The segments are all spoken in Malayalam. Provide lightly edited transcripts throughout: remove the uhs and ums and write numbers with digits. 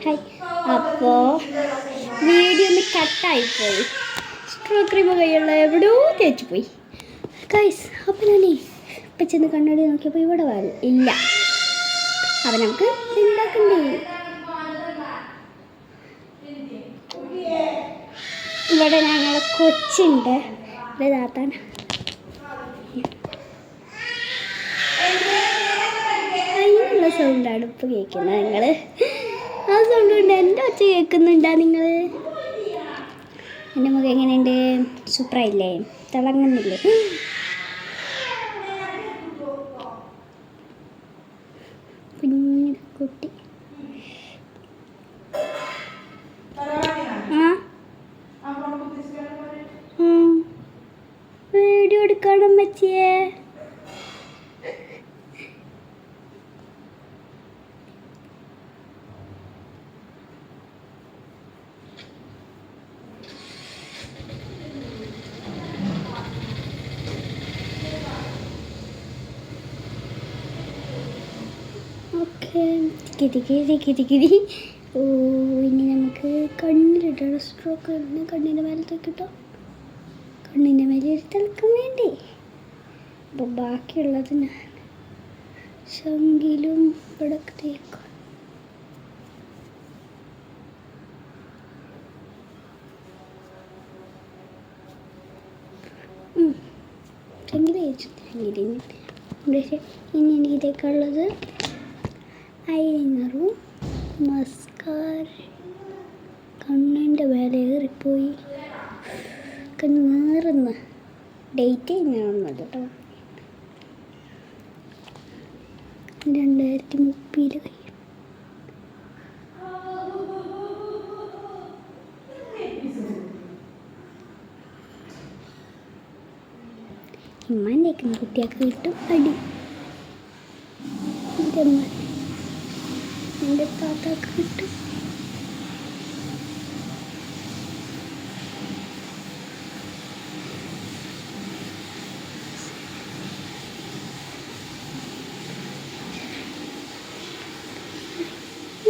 ഹായ്. അപ്പോൾ വീഡിയോ ഒന്ന് കട്ടായിപ്പോയി. സ്ട്രോ ക്രീം കൈയുള്ള എവിടെയോ തേച്ച് പോയി ഗൈസ്. അപ്പോൾ ഞാനേ ഇപ്പം ചെന്ന് കണ്ണാടി നോക്കിയപ്പോൾ ഇവിടെ ഇല്ല. അപ്പം നമുക്ക് ഉണ്ടാക്കണ്ടേ. ഇവിടെ ഞങ്ങളെ കൊച്ചുണ്ട്. ഇവിടെ താത്താണ്. അതിനുള്ള സൗണ്ടാണ് ഇപ്പോൾ കേൾക്കുന്നത് നിങ്ങൾ. ആ സൗണ്ട് കൊണ്ട് എൻ്റെ ഒച്ച കേൾക്കുന്നുണ്ടാ നിങ്ങൾ? എൻ്റെ മുഖം എങ്ങനെയുണ്ട്? സൂപ്പറായില്ലേ? തിളങ്ങുന്നില്ലേ? കുഞ്ഞു കുട്ടി. വീഡിയോ എടുക്കണം പറ്റിയേ. ഓക്കെ കിരി. ഓ, ഇനി നമുക്ക് കണ്ണിലിട്ടാണ് സ്ട്രോക്ക്. കണ്ണിൻ്റെ മേലത്തേക്ക് ഇട്ടോ. കണ്ണിൻ്റെ മേലെ ഒരു തിളക്കം വേണ്ടേ. അപ്പോൾ ബാക്കിയുള്ളത് ഞാൻ ശങ്കിലും ഇവിടെ തേക്കും. ശങ്കില് ഇനി എനിക്ക് തേക്കാനുള്ളത് ഐലൈനറും മസ്കാര. കണ്ണിൻ്റെ മേലെ ഏറിപ്പോയി. നേറുന്ന ഡേറ്റ് തന്നെയാണെന്നത് കേട്ടോ. 2030 കഴിയും. ഇമ്മാൻ്റെയൊക്കെ കുട്ടിയൊക്കെ കിട്ടും അടി. എൻ്റെ അമ്മ എൻ്റെ താത്താക്ക് കിട്ടും.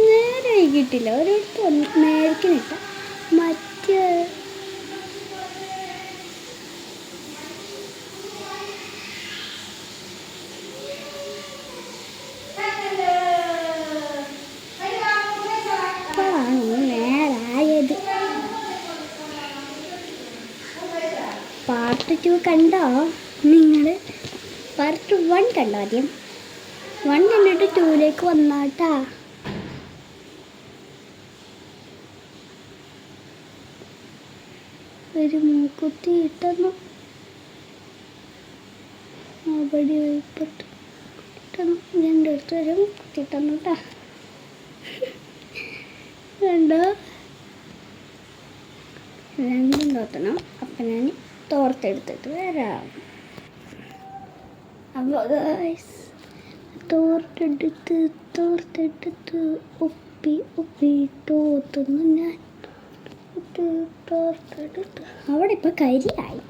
നേരെ കിട്ടില്ല. ഒരിടത്ത് നേരക്ക് കിട്ടാം. മറ്റ് നേരായത്. പാർട്ട് 2 കണ്ടോ നിങ്ങൾ? പാർട്ട് 1 കണ്ടോ? ആദ്യം 1 കണ്ടിട്ട് 2ലേക്ക് വന്നാട്ടാ. ഒരു മൂക്കുത്തി ഇട്ടെന്നു അവിടെ ഇപ്പത്ത് ഇട്ടെന്നു. എൻ്റെ അടുത്ത് ഒരു മൂക്കുത്തി ഇട്ടെന്നു കേട്ടാ. രണ്ടും തോത്തണം. അപ്പം ഞാൻ തോർത്തെടുത്തിട്ട് വരാം. അപ്പോൾ തോർത്തെടുത്ത് ഉപ്പി തോത്തുന്നു ഞാൻ. തോർത്തെടുത്ത് അവിടെ ഇപ്പം കരിയായി.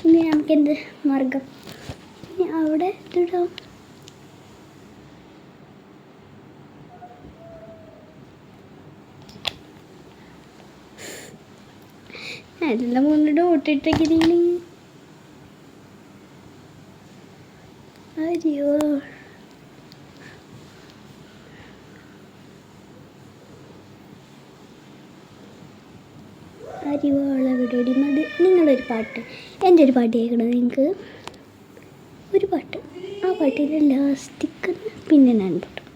ഇനി നമുക്കെന്ത് മാർഗം? ഇനി അവിടെ ഇടാം. എല്ലാം മുന്നിട്ട് ഓട്ടിട്ടെങ്കിൽ അയ്യോ. അരിവാളവിടെ മതി. നിങ്ങളൊരു പാട്ട്, എൻ്റെ ഒരു പാട്ട് കേൾക്കണത് നിങ്ങൾക്ക്. ഒരു പാട്ട്, ആ പാട്ടിൽ ലാസ്റ്റിക്ക് പിന്നെ ഞാൻ പാട്ടും.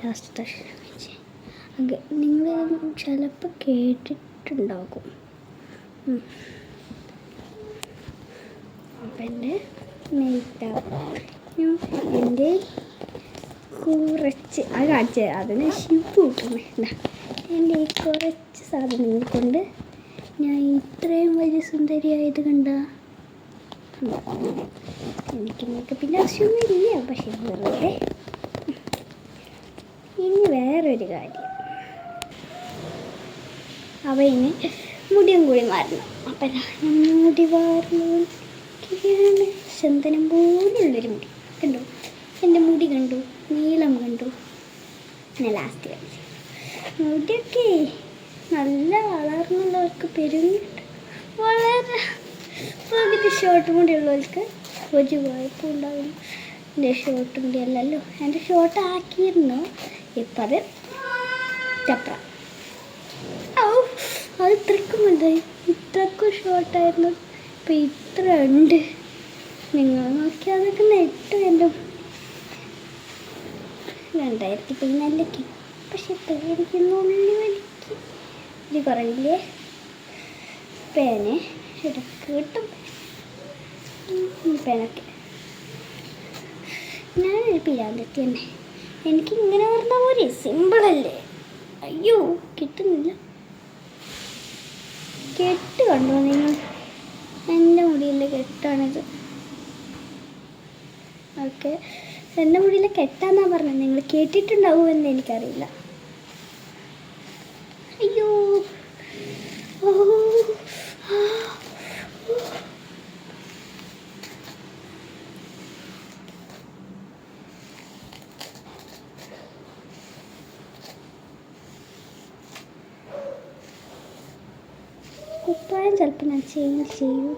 ലാസ്റ്റ് നിങ്ങൾ ചിലപ്പോൾ കേട്ടിട്ടുണ്ടാകും. അപ്പം എൻ്റെ എൻ്റെ കുറച്ച് അത് കാണിച്ച് അതിന് ഷിപ്പ് കിട്ടുന്നില്ല. എൻ്റെ ഈ കുറച്ച് സാധനങ്ങൾ കൊണ്ട് ഞാൻ ഇത്രയും വലിയ സുന്ദരിയായത് കണ്ട. എനിക്ക് മേക്കപ്പിൻ്റെ ആവശ്യമൊന്നുമില്ല, പക്ഷെ വെറുതെ. ഇനി വേറൊരു കാര്യം, അവന് മുടിയും കൂടി മാറണം. അപ്പം ഞാൻ മുടി വാർന്നു ചന്ദനം പോലുള്ളൊരു മുടി കണ്ടു. എൻ്റെ മുടി കണ്ടു, നീളം കണ്ടു. ഞാൻ ലാസ്റ്റ് കാണിച്ചു. മുടിയൊക്കെ നല്ല വളർന്നുള്ളവർക്ക് വളരെ പകുതി ഷോർട്ട് മുടിയുള്ളവർക്ക് ഒരു കുഴപ്പമുണ്ടാവില്ല. എൻ്റെ ഷോർട്ട് മുടിയല്ലല്ലോ, എൻ്റെ ഷോർട്ട് ആക്കിയിരുന്നു, ഇപ്പം അത് ചപ്ര. അത് ഇത്രക്കും വലുതായി, ഇത്രക്കും ഷോർട്ടായിരുന്നു, ഇപ്പം ഇത്ര ഉണ്ട്. നിങ്ങൾ നോക്കിയാൽ അതൊക്കെ നെട്ടു. എൻ്റെ 2000 പക്ഷെ പേടിക്കുന്നുള്ളി വലിക്ക് ഇത് കുറവില്ലേ. പേന് ഇടക്ക് കിട്ടും. പേനൊക്കെ ഞാനൊരു പിരാന്തത്തി തന്നെ. എനിക്കിങ്ങനെ പറഞ്ഞാൽ പോലെ സിമ്പിളല്ലേ. അയ്യോ കിട്ടുന്നില്ല. കെട്ട് കണ്ടോ നിങ്ങൾ? എൻ്റെ മുടിയിലെ കെട്ടാണിത്. ഓക്കെ, എൻ്റെ മുടിയിലെ കെട്ടാന്നാ പറഞ്ഞത്. നിങ്ങൾ കേട്ടിട്ടുണ്ടാവുമെന്ന് എനിക്കറിയില്ല. അയ്യോ കുപ്പായം ചിലപ്പോൾ ഞാൻ ചേഞ്ച് ചെയ്യും.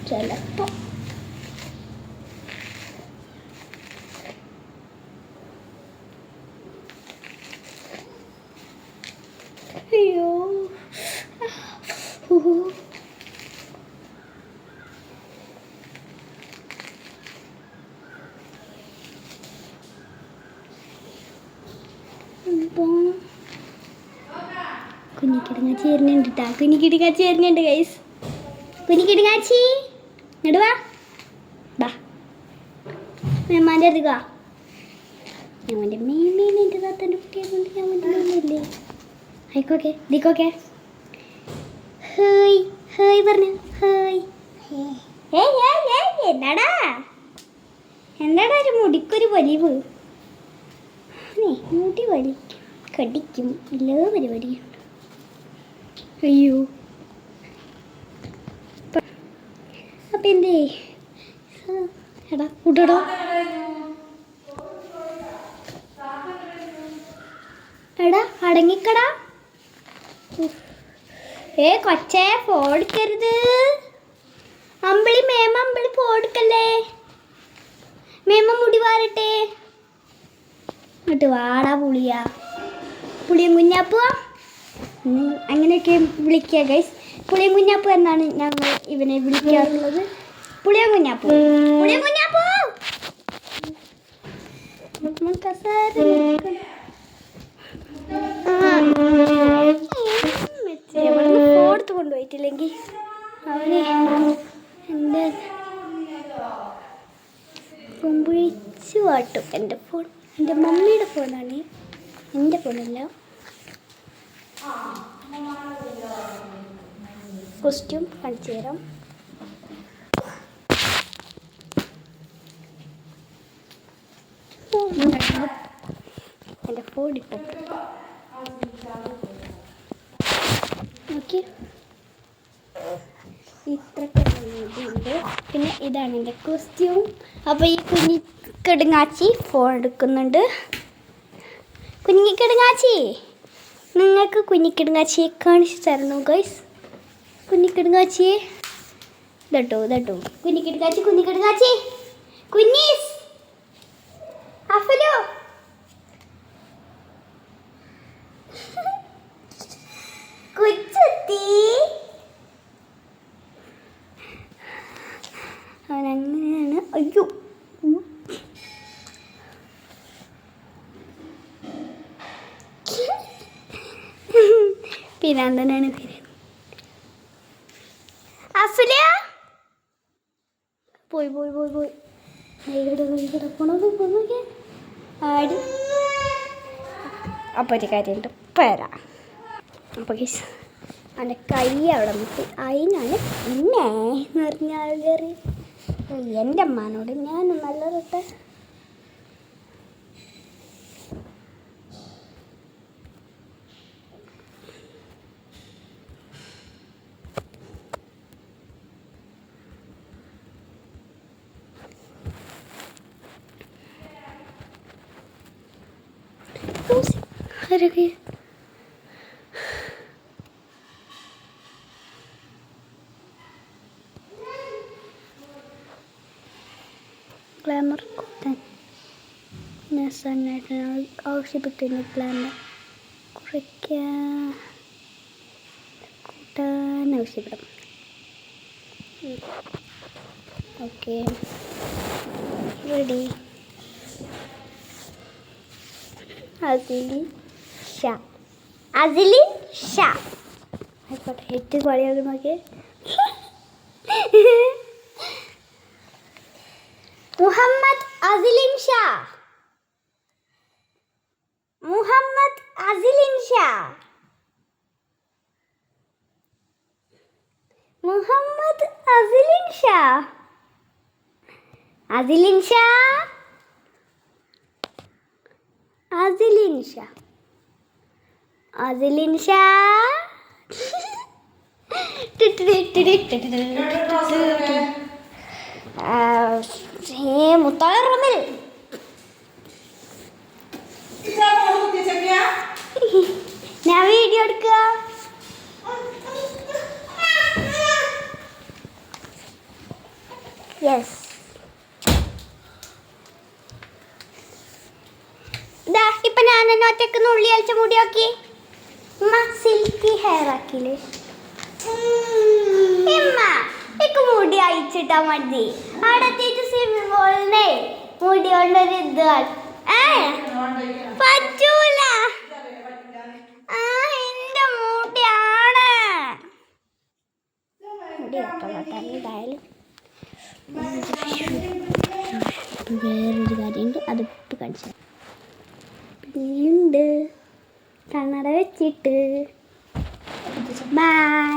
ചിലപ്പോൾ അയ്യോ കുഞ്ഞിക്കിടങ്ങാച്ചി വരുന്നുണ്ട് കേട്ടോ. കുഞ്ഞിക്കിടങ്ങാച്ചി വരുന്നുണ്ട് ഗൈസ്. കുഞ്ഞിക്കിടങ്ങാച്ചി ഇങ്ങോട്ട് വാ. മേമാൻ്റെ അടുത്ത് വാ. ഞാൻ മേമേനെ എൻ്റെ താത്തൻ്റെ കുട്ടിയായതുകൊണ്ട് ഞാൻ മേമയില്ലേ. ആയിക്കോക്കെ ദിക്കോക്കെ ഹേയ് ഹേയ് പറഞ്ഞു. ഹേയ് എന്താടാ എന്താടാ ഒരു മുടിക്കൊരു വലിവ്. മുടി വലിക്കും കടിക്കും എല്ലാ പരിപാടിയും. അയ്യോ അപ്പം എന്തേ എടാ കൂട്ടടോ. എടാ അടങ്ങിക്കടാ. കൊച്ചേ ഫോടുക്കരുത്. അമ്പിളി മേമ അമ്പിളി ഫോടുക്കല്ലേ. മേമ മുടി വാരട്ടെ. എന്നിട്ട് വാടാ പുളിയാ. പുളിയും കുഞ്ഞാപ്പുവാ അങ്ങനെയൊക്കെ വിളിക്കുക ഗൈസ്. പുളിയും കുഞ്ഞാപ്പു എന്നാണ് ഞങ്ങൾ ഇവനെ വിളിക്കാറുള്ളത്. പുളിയും കുഞ്ഞാപ്പു പുളിയും കുഞ്ഞാപ്പു. ഫോടുത്ത് കൊണ്ടുപോയിട്ടില്ലെങ്കിൽ അവനെ എൻ്റെ കൊമ്പിഴിച്ച് വാട്ടും. എൻ്റെ ഫോൺ എൻ്റെ മമ്മിയുടെ ഫോണാണ്, എൻ്റെ ഫോണല്ല. കോസ്റ്റ്യൂം കാണിച്ചു തരാം. എൻ്റെ ഫോൺ ഇപ്പം ഓക്കെ. ഇത്രയൊക്കെ ഉണ്ട്. പിന്നെ ഇതാണ് എൻ്റെ കോസ്റ്റ്യൂം. അപ്പോൾ ഈ കുഞ്ഞിക്കിടങ്ങാച്ചി ഫോൺ എടുക്കുന്നുണ്ട്. കുഞ്ഞിക്കിടങ്ങാച്ചി നിങ്ങൾക്ക് കുഞ്ഞിക്കിടങ്ങാച്ചിയെ കാണിച്ചു തരണോ ഗൈസ്? കുഞ്ഞിക്കിടങ്ങാച്ചിയെ ഇതട്ടോ കുഞ്ഞിക്കിടങ്ങാച്ചി കുഞ്ഞീസ് അഫലോ കുച്ചത്തി. അവനങ്ങനെയാണ്. അയ്യോ പിരാന്തനാണ് പേര്. അഫില പോയി ആടി. അപ്പോൾ ഒരു കാര്യമുണ്ട് വരാം. അപ്പോൾ അവൻ്റെ കൈ അവിടെ മുട്ടി. അതിനാണ് പിന്നെ എന്ന് പറഞ്ഞാൽ കയറി എൻ്റെ അമ്മാനോട് ഞാൻ നല്ല തൊട്ട് ആരൊക്കെ ഗ്ലാമർ കൂട്ടാൻ ഞാൻ സണ്ണായിട്ട് ആവശ്യപ്പെട്ടിരുന്നു. ഗ്ലാമർ കൂട്ടാൻ ആവശ്യപ്പെടും. Okay ready. അസിലിൻ ഷാ ആയിക്കോട്ടെ. ഏറ്റവും കളിയാക്കി നോക്കിയേ. മുഹമ്മദ് അസിലിൻ ഷാ. മുത്താഴ റൂമിൽ ഞാൻ വീഡിയോ എടുക്കുക. യെസ് ഇപ്പൊ ഞാൻ തന്നെ ഒറ്റക്ക് നുള്ളി അഴിച്ച മുടി നോക്കി. സിൽക്കി ഹെയർ ആക്കില്ലേ മുടി അയച്ചിട്ടാ മതി. അവിടത്തേക്ക് സ്വിമ്മിംഗ് പൂളിനെ മുടി കൊണ്ടൊരു ഇത് പറ്റൂല. എന്റെ മുടിയാണ് എന്തായാലും വേറൊരു കാര്യമുണ്ട്, അതിട്ട് കാണിച്ചു പിന്നെയുണ്ട് കണ്ണട വെച്ചിട്ട്. ബൈ.